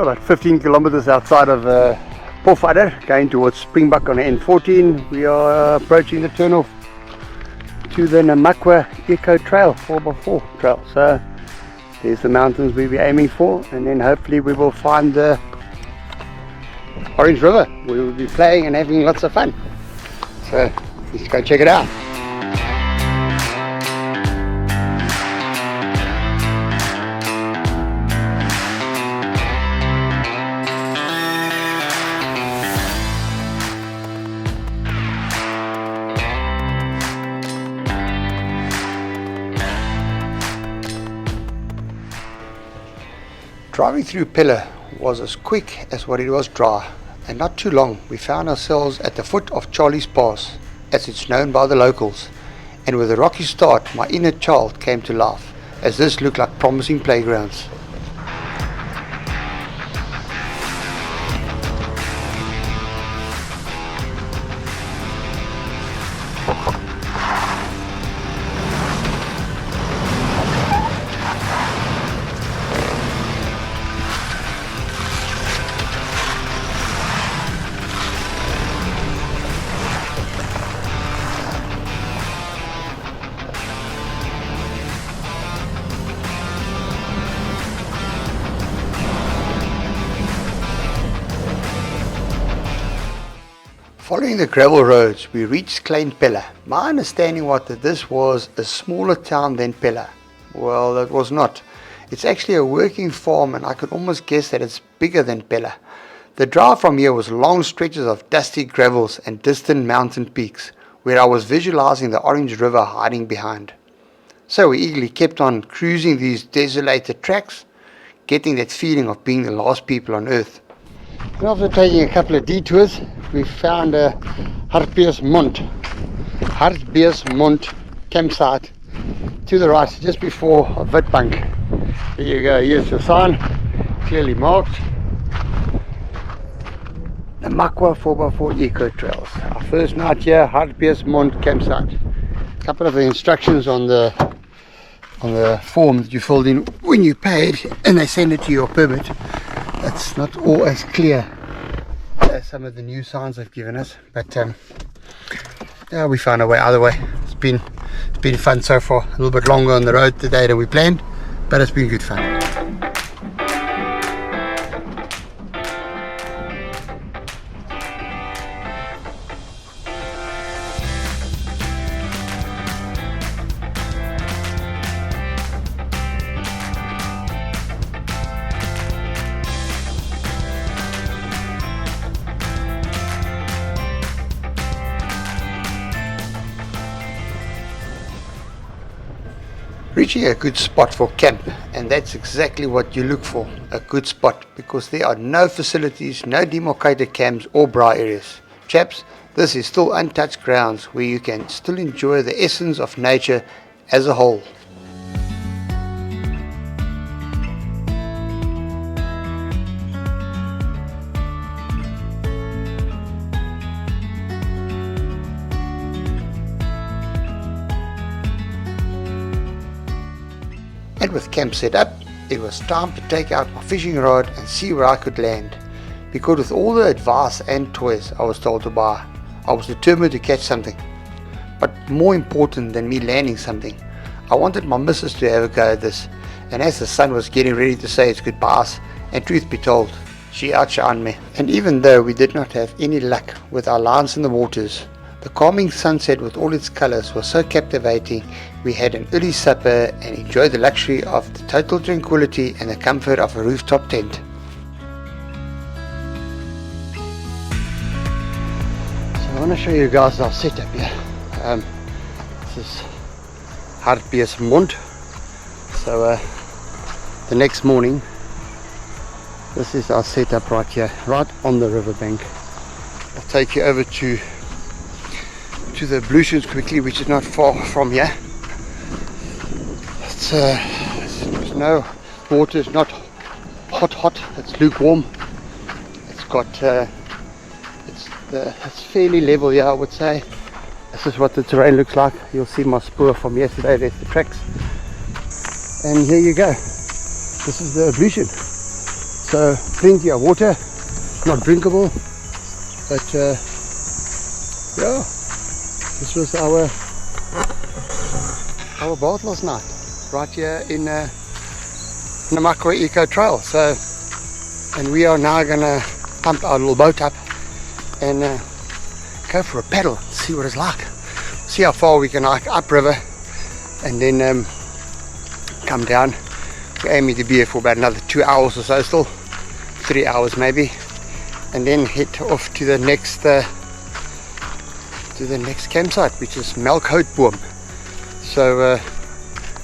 about 15 kilometers outside of Pofadder, going towards Springbok on the N14. We are approaching the turnoff to the Namakwa Eco Trail, 4x4 trail. So there's the mountains we'll be aiming for, and then hopefully we will find the Orange River. We will be playing and having lots of fun. So let's go check it out. Driving through Pella was as quick as what it was dry, and not too long we found ourselves at the foot of Charlie's Pass, as it's known by the locals, and with a rocky start my inner child came to life, as this looked like promising playgrounds. Following the gravel roads, we reached Klein Pella. My understanding was that this was a smaller town than Pella. Well, that was not. It's actually a working farm, and I could almost guess that it's bigger than Pella. The drive from here was long stretches of dusty gravels and distant mountain peaks, where I was visualizing the Orange River hiding behind. So we eagerly kept on cruising these desolated tracks, getting that feeling of being the last people on earth. And after taking a couple of detours, we found a Harus Mont campsite to the right, just before Bunk. There you go, here's the sign, clearly marked. Namakwa 4x4 Eco Trails. Our first night here, Harus Mont campsite. A couple of the instructions on the form that you filled in when you paid, and they send it to your permit. It's not all as clear as some of the new signs they've given us, but yeah, we found a way either way. It's been fun so far. A little bit longer on the road today than we planned, but it's been good fun. Reaching a good spot for camp, and that's exactly what you look for, a good spot, because there are no facilities, no demarcated camps or braai areas. Chaps, this is still untouched grounds where you can still enjoy the essence of nature as a whole. And with camp set up, it was time to take out my fishing rod and see where I could land. Because with all the advice and toys I was told to buy, I was determined to catch something. But more important than me landing something, I wanted my missus to have a go at this. And as the sun was getting ready to say its goodbyes, and truth be told, she outshined me. And even though we did not have any luck with our lines in the waters, the calming sunset with all its colors was so captivating. We had an early supper and enjoyed the luxury of the total tranquility and the comfort of a rooftop tent. So I want to show you guys our setup here. This is Harus Mont. So the next morning, this is our setup right here, right on the riverbank. I'll take you over to the Ablutions quickly, which is not far from here. There's no water, it's not hot, it's lukewarm. It's got it's fairly level here, I would say. This is what the terrain looks like. You'll see my spoor from yesterday, there's the tracks. And here you go. This is the Ablution. So plenty of water, not drinkable, but yeah, this was our bath last night, right here in Namakwa Eco Trail. So, and we are now gonna pump our little boat up and go for a paddle, see what it's like, see how far we can hike upriver, and then come down. We're aiming to be here for about another 2 hours or so, still 3 hours maybe, and then head off to the next campsite, which is Melkhoutboom. So I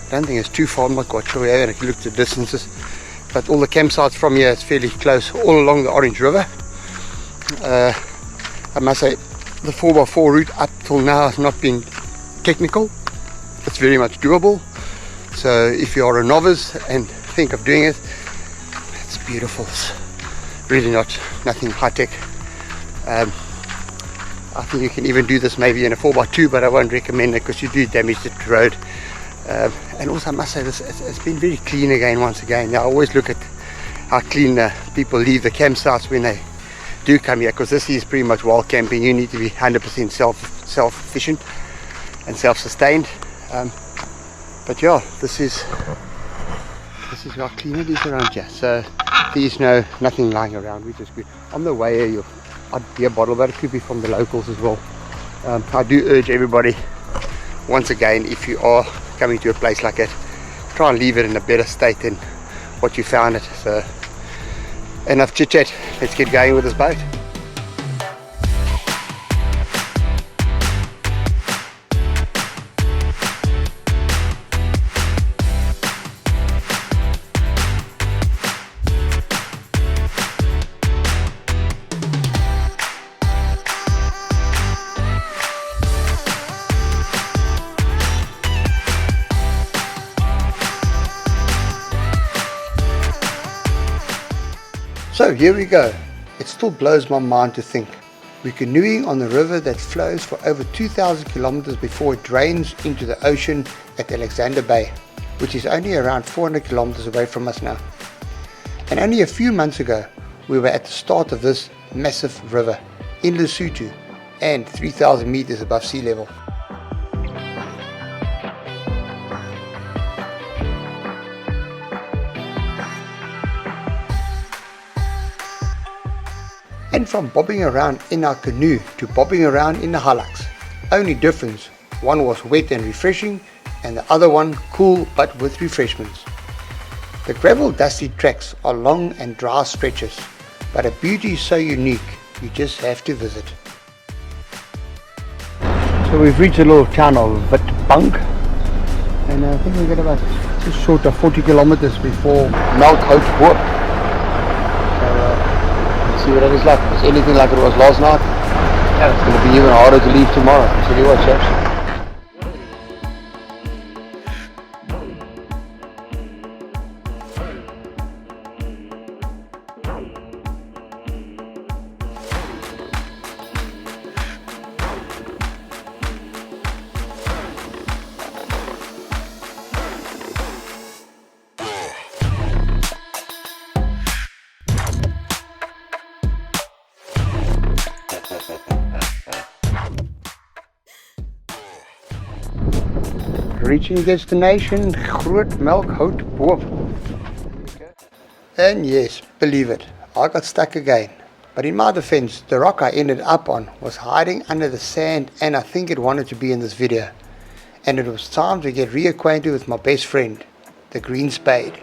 don't think it's too far. I'm not quite sure. We haven't looked at distances, but all the campsites from here is fairly close, all along the Orange River. I must say the 4x4 route up till now has not been technical. It's very much doable. So if you are a novice and think of doing it, it's beautiful. It's really nothing high tech. I think you can even do this maybe in a 4x2, but I won't recommend it because you do damage the road. And also I must say this, it's been very clean again once again. Now I always look at how clean people leave the campsites when they do come here, because this is pretty much wild camping. You need to be 100% self-sufficient and self-sustained. But yeah, this is how clean it is around here. So there's nothing lying around, which is good. On the way here, I'd be a bottle, but it could be from the locals as well. I do urge everybody, once again, if you are coming to a place like that, try and leave it in a better state than what you found it. So enough chit chat, let's get going with this boat. So here we go. It still blows my mind to think we're canoeing on the river that flows for over 2,000 kilometers before it drains into the ocean at Alexander Bay, which is only around 400 kilometers away from us now. And only a few months ago we were at the start of this massive river in Lesotho and 3,000 meters above sea level. And from bobbing around in our canoe to bobbing around in the hallux. Only difference, one was wet and refreshing and the other one cool but with refreshments. The gravel dusty tracks are long and dry stretches, but a beauty so unique you just have to visit. So we've reached a little town of Bunk, and I think we've got about just short of 40 kilometers before Melkhoutboom. See what it is like. If it's anything like it was last night, yeah, it's going to be even harder to leave tomorrow. So you watch, chaps. Reaching destination, Groot Melkhoutboom. And yes, believe it, I got stuck again. But in my defense, the rock I ended up on was hiding under the sand, and I think it wanted to be in this video. And it was time to get reacquainted with my best friend, the green spade.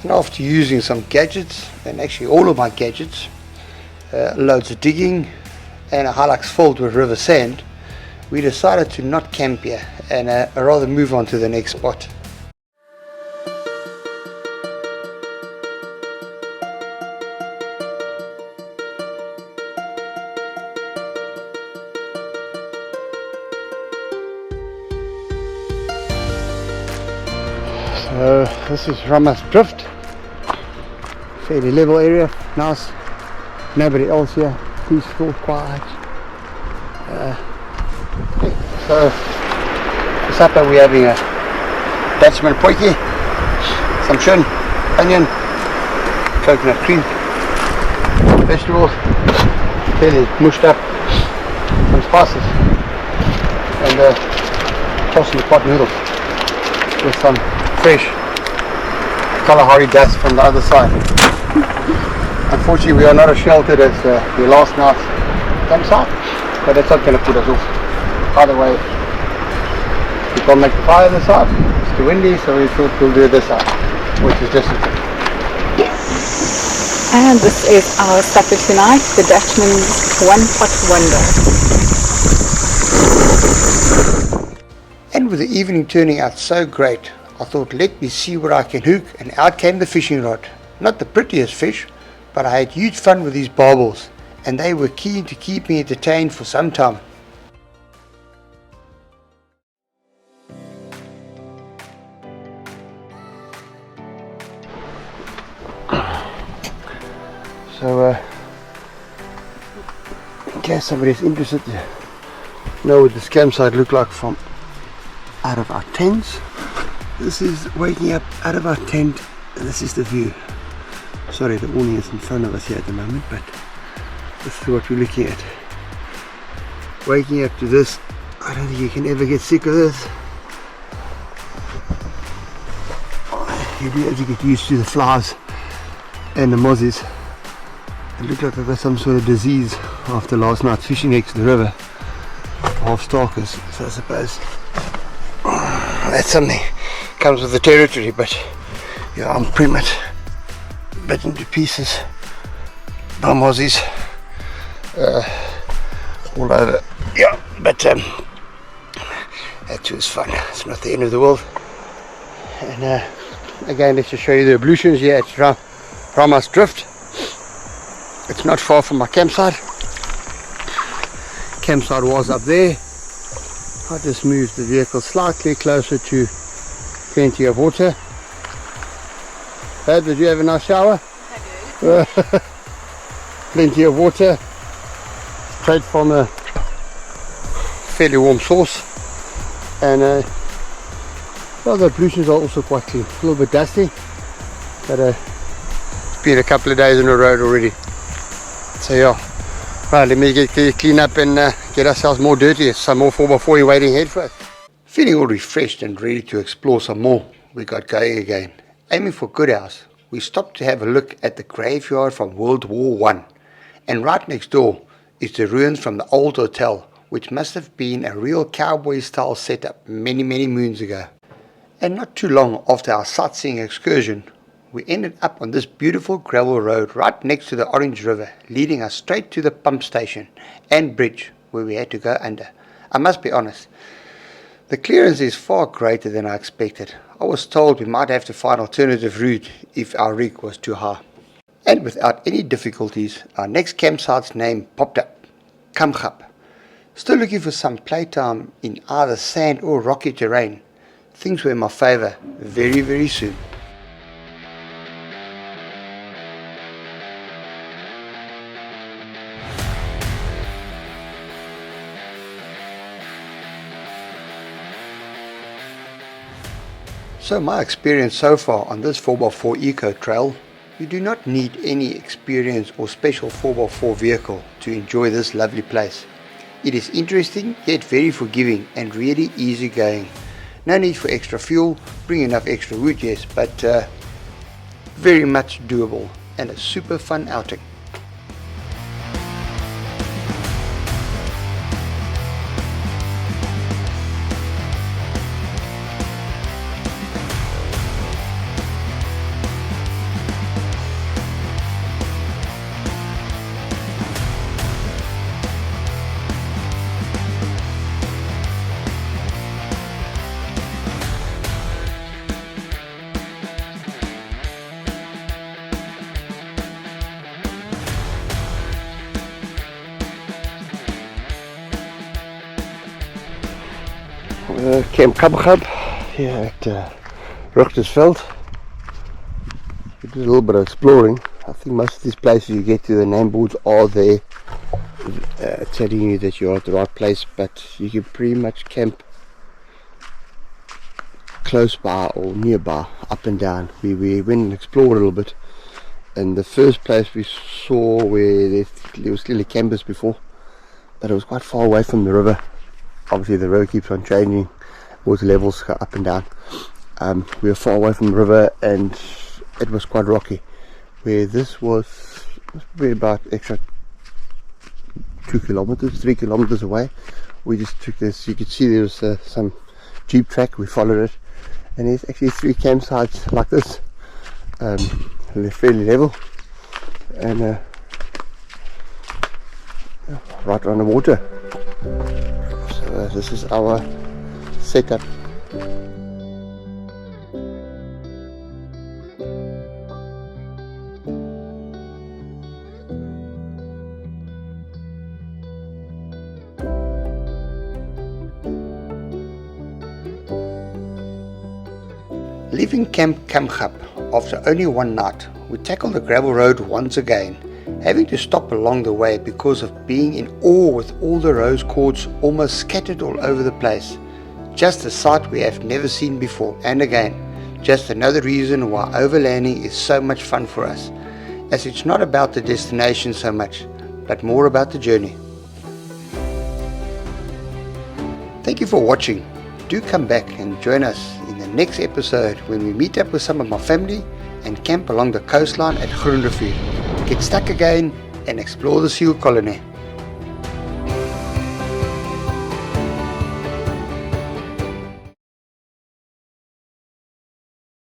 And after using some gadgets, and actually all of my gadgets, loads of digging and a hallux filled with river sand, we decided to not camp here and rather move on to the next spot. So this is Ras Drift, fairly level area, nice, nobody else here, peaceful, quiet. So for supper we're having a Dutchman potjie, some shrimp, onion, coconut cream, vegetables, fairly mushed up, some spices, and toss in the pot noodles with some fresh Kalahari dust from the other side. Unfortunately we are not as sheltered as the last night's campsite, but that's not going to put us off. Either way, we can't make the fire this side, it's too windy, so we thought we'll do it this side, which is just and this is our supper tonight, the Dutchman's one pot wonder. And with the evening turning out so great, I thought let me see what I can hook, and out came the fishing rod. Not the prettiest fish, but I had huge fun with these barbels, and they were keen to keep me entertained for some time. So in case somebody's interested to know what this campsite looked like from out of our tents, this is waking up out of our tent and this is the view. Sorry, the awning is in front of us here at the moment, but this is what we're looking at. Waking up to this, I don't think you can ever get sick of this. You do have to get used to the flies and the mozzies. It looked like I got some sort of disease after last night's fishing next to the river. Half stalkers, so I suppose that's something comes with the territory, but yeah, I'm pretty much bitten to pieces by mozzies all over. Yeah, but that too is fun. It's not the end of the world. And again, let's just show you the ablutions here at Ras Drift. It's not far from my campsite. Campsite was up there. I just moved the vehicle slightly closer to plenty of water. Dad, did you have a nice shower? I did. Plenty of water. Straight from a fairly warm source. And well, the ablutions are also quite clean. A little bit dusty, but it's been a couple of days on the road already. So yeah, right, let me clean up and get ourselves more dirty. Some more 4x4 waiting ahead for us. Feeling all refreshed and ready to explore some more, we got going again. Aiming for good hours, we stopped to have a look at the graveyard from World War I. And right next door is the ruins from the old hotel, which must have been a real cowboy style setup many moons ago. And not too long after our sightseeing excursion, we ended up on this beautiful gravel road right next to the Orange River, leading us straight to the pump station and bridge where we had to go under. I must be honest, the clearance is far greater than I expected. I was told we might have to find alternative route if our rig was too high. And without any difficulties, our next campsite's name popped up, Kamchap. Still looking for some playtime in either sand or rocky terrain. Things were in my favour very soon. So my experience so far on this 4x4 eco trail, you do not need any experience or special 4x4 vehicle to enjoy this lovely place. It is interesting yet very forgiving and really easy going. No need for extra fuel, bring enough extra wood, yes, but very much doable and a super fun outing. Camp Kamchap here at Ruchtersveld. We did a little bit of exploring. I think most of these places you get to, the name boards are there telling you that you're at the right place, but you can pretty much camp close by or nearby, up and down. We went and explored a little bit, and the first place we saw where there was clearly campers before, but it was quite far away from the river. Obviously the river keeps on changing, water levels go up and down. We were far away from the river and it was quite rocky, where this was probably about extra 3 kilometers away. We just took this, you could see there was some jeep track, we followed it, and there's actually 3 campsites like this. They're fairly level and right on the water. So this is our setup. Leaving Camp Kamchap after only one night, we tackled the gravel road once again, having to stop along the way because of being in awe with all the rose cords almost scattered all over the place. Just a sight we have never seen before, and again, just another reason why overlanding is so much fun for us, as it's not about the destination so much, but more about the journey. Thank you for watching. Do come back and join us in the next episode when we meet up with some of my family and camp along the coastline at Groenrivier, get stuck again and explore the seal colony.